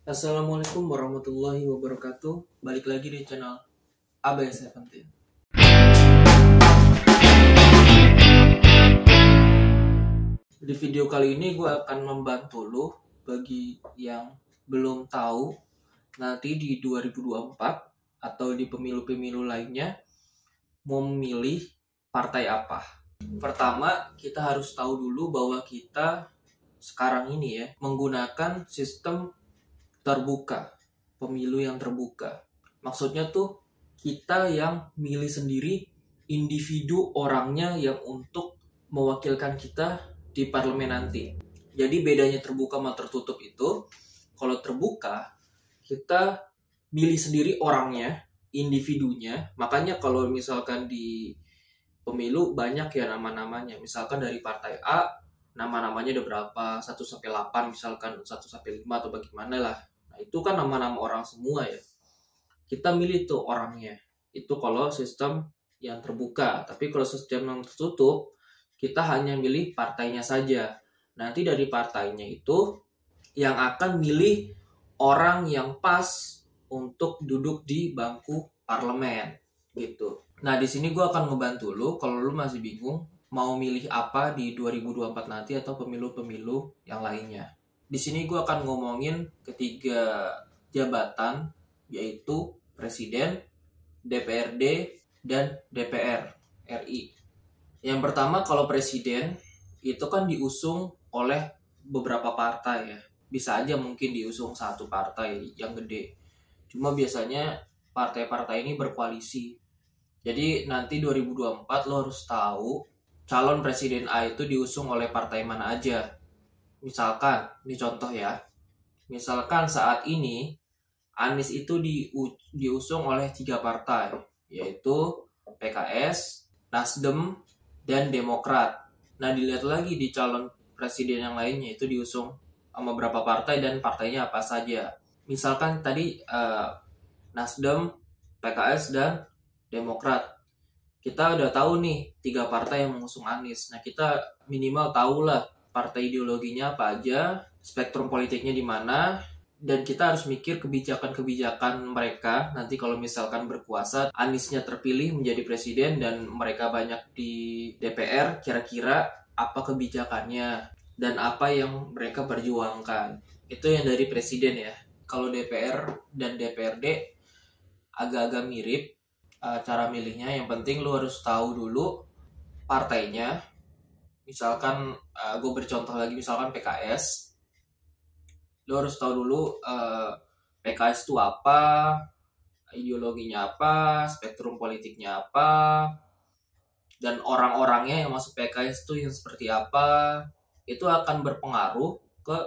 Assalamualaikum warahmatullahi wabarakatuh. Balik lagi di channel ABS17. Di video kali ini gue akan membantu lo bagi yang belum tahu nanti di 2024 atau di pemilu-pemilu lainnya mau memilih partai apa. Pertama, kita harus tahu dulu bahwa kita sekarang ini ya menggunakan sistem terbuka, pemilu yang terbuka. Maksudnya tuh kita yang milih sendiri individu orangnya yang untuk mewakilkan kita di parlemen nanti. Jadi bedanya terbuka sama tertutup itu, kalau terbuka kita milih sendiri orangnya, individunya. Makanya kalau misalkan di pemilu banyak ya nama-namanya. Misalkan dari partai A, nama-namanya ada berapa, 1-8 misalkan, 1-5 atau bagaimana lah. Nah, itu kan nama-nama orang semua ya. Kita milih tuh orangnya. Itu kalau sistem yang terbuka. Tapi kalau sistem yang tertutup, kita hanya milih partainya saja. Nanti dari partainya itu yang akan milih orang yang pas untuk duduk di bangku parlemen gitu. Nah, di sini gue akan ngebantu lu kalau lu masih bingung mau milih apa di 2024 nanti atau pemilu-pemilu yang lainnya. Di sini gue akan ngomongin ketiga jabatan, yaitu Presiden, DPRD, dan DPR RI. Yang pertama, kalau Presiden, itu kan diusung oleh beberapa partai ya. Bisa aja mungkin diusung satu partai yang gede. Cuma biasanya partai-partai ini berkoalisi. Jadi nanti 2024 lo harus tahu calon presiden A itu diusung oleh partai mana aja. Misalkan, ini contoh ya. Misalkan saat ini Anies itu diusung oleh 3 partai, yaitu PKS, Nasdem, dan Demokrat. Nah, dilihat lagi di calon presiden yang lainnya itu diusung sama berapa partai dan partainya apa saja. Misalkan tadi Nasdem, PKS, dan Demokrat. Kita udah tahu nih 3 partai yang mengusung Anies. Nah, kita minimal tahulah partai ideologinya apa aja, spektrum politiknya di mana, dan kita harus mikir kebijakan-kebijakan mereka nanti kalau misalkan berkuasa, Aniesnya terpilih menjadi presiden dan mereka banyak di DPR, kira-kira apa kebijakannya dan apa yang mereka perjuangkan. Itu yang dari presiden ya. Kalau DPR dan DPRD agak-agak mirip cara milihnya. Yang penting lu harus tahu dulu partainya. Misalkan gue bercontoh lagi, misalkan PKS, lu harus tahu dulu PKS itu apa, ideologinya apa, spektrum politiknya apa, dan orang-orangnya yang masuk PKS itu yang seperti apa. Itu akan berpengaruh ke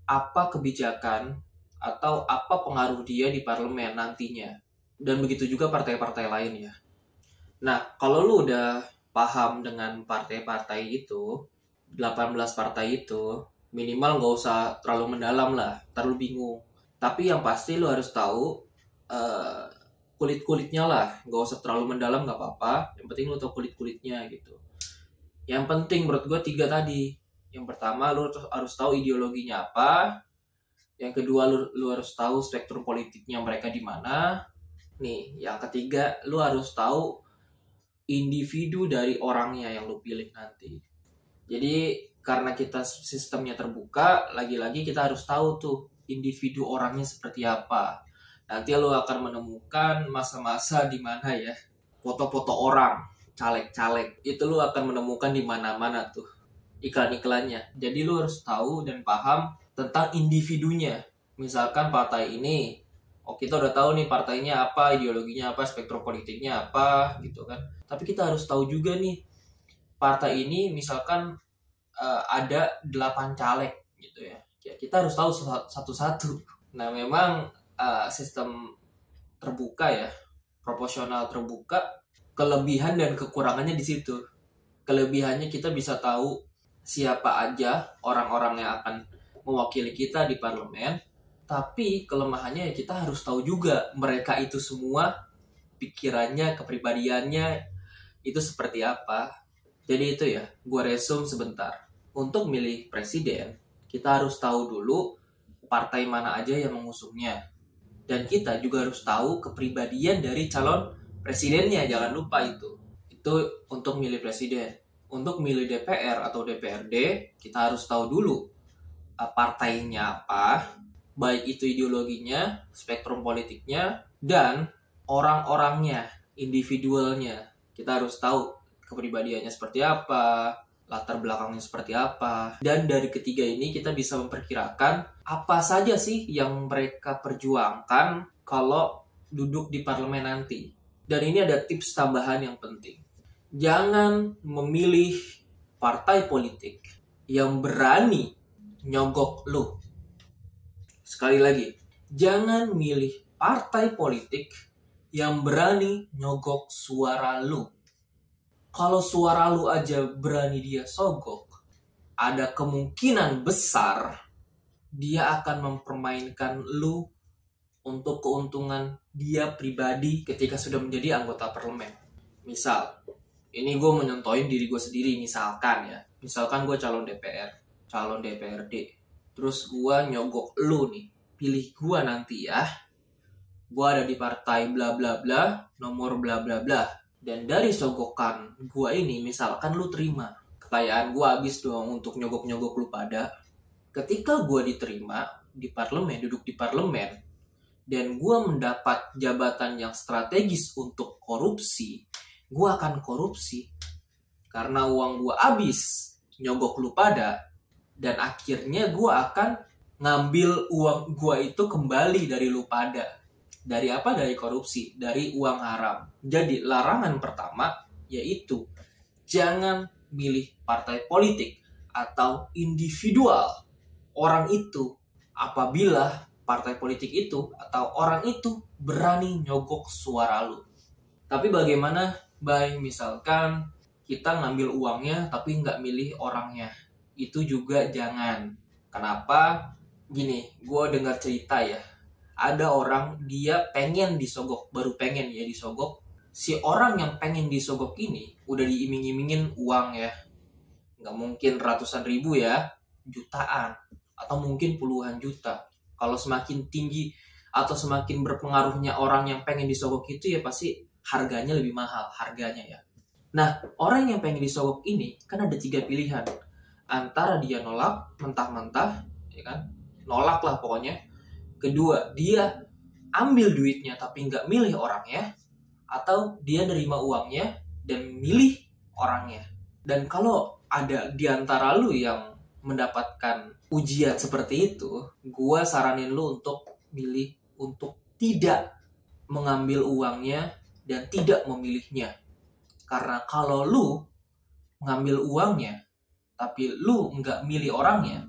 apa kebijakan atau apa pengaruh dia di parlemen nantinya. Dan begitu juga partai-partai lain ya. Nah, kalau lu udah paham dengan partai-partai itu, 18 partai itu, minimal nggak usah terlalu mendalam lah, terlalu bingung. Tapi yang pasti lu harus tahu kulit-kulitnya lah, nggak usah terlalu mendalam nggak apa-apa. Yang penting lu tahu kulit-kulitnya gitu. Yang penting menurut gue 3 tadi. Yang pertama lu harus tahu ideologinya apa. Yang kedua lu harus tahu spektrum politiknya mereka di mana. Nih, yang ketiga, lu harus tahu individu dari orangnya yang lu pilih nanti. Jadi, karena kita sistemnya terbuka, lagi-lagi kita harus tahu tuh individu orangnya seperti apa. Nanti lu akan menemukan masa-masa di mana ya, foto-foto orang, caleg-caleg, itu lu akan menemukan di mana-mana tuh iklan-iklannya. Jadi lu harus tahu dan paham tentang individunya. Misalkan partai ini, kita udah tahu nih partainya apa, ideologinya apa, spektrum politiknya apa gitu kan. Tapi kita harus tahu juga nih partai ini misalkan ada 8 caleg gitu ya. Kita harus tahu satu-satu. Nah, memang sistem terbuka ya, proporsional terbuka, kelebihan dan kekurangannya di situ. Kelebihannya kita bisa tahu siapa aja orang-orang yang akan mewakili kita di parlemen. Tapi kelemahannya ya kita harus tahu juga mereka itu semua pikirannya, kepribadiannya itu seperti apa. Jadi itu ya, gue resume sebentar. Untuk milih presiden, kita harus tahu dulu partai mana aja yang mengusungnya. Dan kita juga harus tahu kepribadian dari calon presidennya, jangan lupa itu. Itu untuk milih presiden. Untuk milih DPR atau DPRD, kita harus tahu dulu partainya apa, baik itu ideologinya, spektrum politiknya, dan orang-orangnya, individualnya. Kita harus tahu kepribadiannya seperti apa, latar belakangnya seperti apa. Dan dari ketiga ini kita bisa memperkirakan apa saja sih yang mereka perjuangkan kalau duduk di parlemen nanti. Dan ini ada tips tambahan yang penting. Jangan memilih partai politik yang berani nyogok lu. Sekali lagi, jangan milih partai politik yang berani nyogok suara lu. Kalau suara lu aja berani dia sogok, ada kemungkinan besar dia akan mempermainkan lu untuk keuntungan dia pribadi ketika sudah menjadi anggota parlemen. Misal, ini gue menyontohin diri gue sendiri, misalkan gue calon DPR, calon DPRD, terus gue nyogok lu nih, pilih gue nanti ya, gue ada di partai bla bla bla, nomor bla bla bla, dan dari sogokan gue ini, misalkan lu terima, kekayaan gue habis dong untuk nyogok-nyogok lu pada. Ketika gue diterima di parlemen, duduk di parlemen, dan gue mendapat jabatan yang strategis untuk korupsi, gue akan korupsi karena uang gue habis nyogok lu pada, dan akhirnya gue akan ngambil uang gue itu kembali dari lu pada. Dari apa? Dari korupsi, dari uang haram. Jadi larangan pertama yaitu jangan milih partai politik atau individual orang itu apabila partai politik itu atau orang itu berani nyogok suara lu. Tapi bagaimana misalkan kita ngambil uangnya tapi nggak milih orangnya? Itu juga jangan. Kenapa? Gini, gue dengar cerita ya. Ada orang dia pengen disogok, baru pengen ya disogok. Si orang yang pengen disogok ini udah diiming-imingin uang ya. Nggak mungkin ratusan ribu ya, jutaan. Atau mungkin puluhan juta. Kalau semakin tinggi atau semakin berpengaruhnya orang yang pengen disogok itu ya pasti harganya lebih mahal, harganya ya. Nah, orang yang pengen disogok ini kan ada 3 pilihan. Antara dia nolak mentah-mentah, ya kan? Nolak lah pokoknya. Kedua, dia ambil duitnya tapi nggak milih orangnya. Atau dia nerima uangnya dan milih orangnya. Dan kalau ada di antara lu yang mendapatkan ujian seperti itu, gua saranin lu untuk milih untuk tidak mengambil uangnya dan tidak memilihnya. Karena kalau lu ngambil uangnya tapi lu nggak milih orangnya,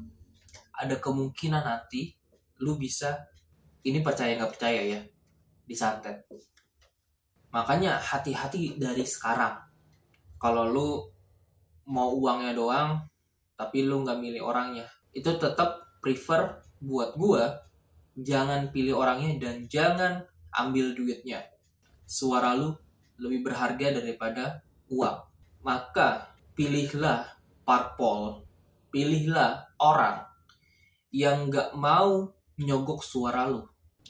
ada kemungkinan nanti lu bisa, ini percaya nggak percaya ya, disantet. Makanya hati-hati dari sekarang. Kalau lu mau uangnya doang tapi lu nggak milih orangnya, itu tetap prefer buat gua jangan pilih orangnya dan jangan ambil duitnya. Suara lu lebih berharga daripada uang. Maka pilihlah parpol, pilihlah orang yang nggak mau nyogok suara lu.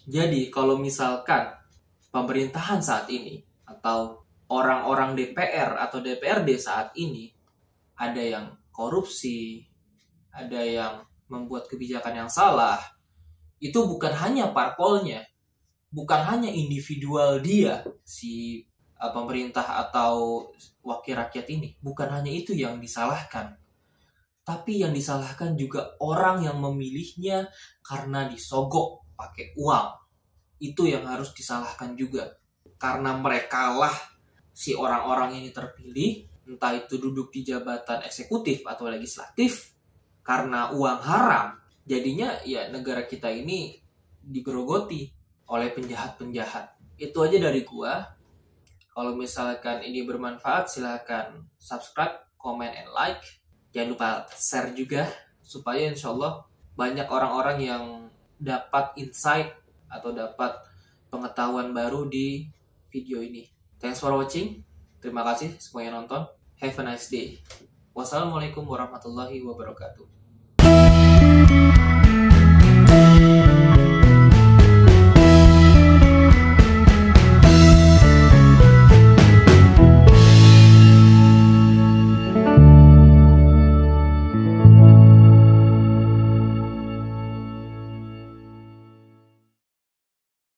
Jadi kalau misalkan pemerintahan saat ini atau orang-orang DPR atau DPRD saat ini ada yang korupsi, ada yang membuat kebijakan yang salah, itu bukan hanya parpolnya, bukan hanya individual dia, si pemerintah atau wakil rakyat ini, bukan hanya itu yang disalahkan. Tapi yang disalahkan juga orang yang memilihnya karena disogok pakai uang. Itu yang harus disalahkan juga. Karena mereka lah si orang-orang ini terpilih, entah itu duduk di jabatan eksekutif atau legislatif, karena uang haram. Jadinya ya negara kita ini digerogoti oleh penjahat-penjahat. Itu aja dari gua. Kalau misalkan ini bermanfaat, silahkan subscribe, comment, and like. Jangan lupa share juga, supaya insya Allah banyak orang-orang yang dapat insight atau dapat pengetahuan baru di video ini. Thanks for watching. Terima kasih semuanya nonton. Have a nice day. Wassalamualaikum warahmatullahi wabarakatuh.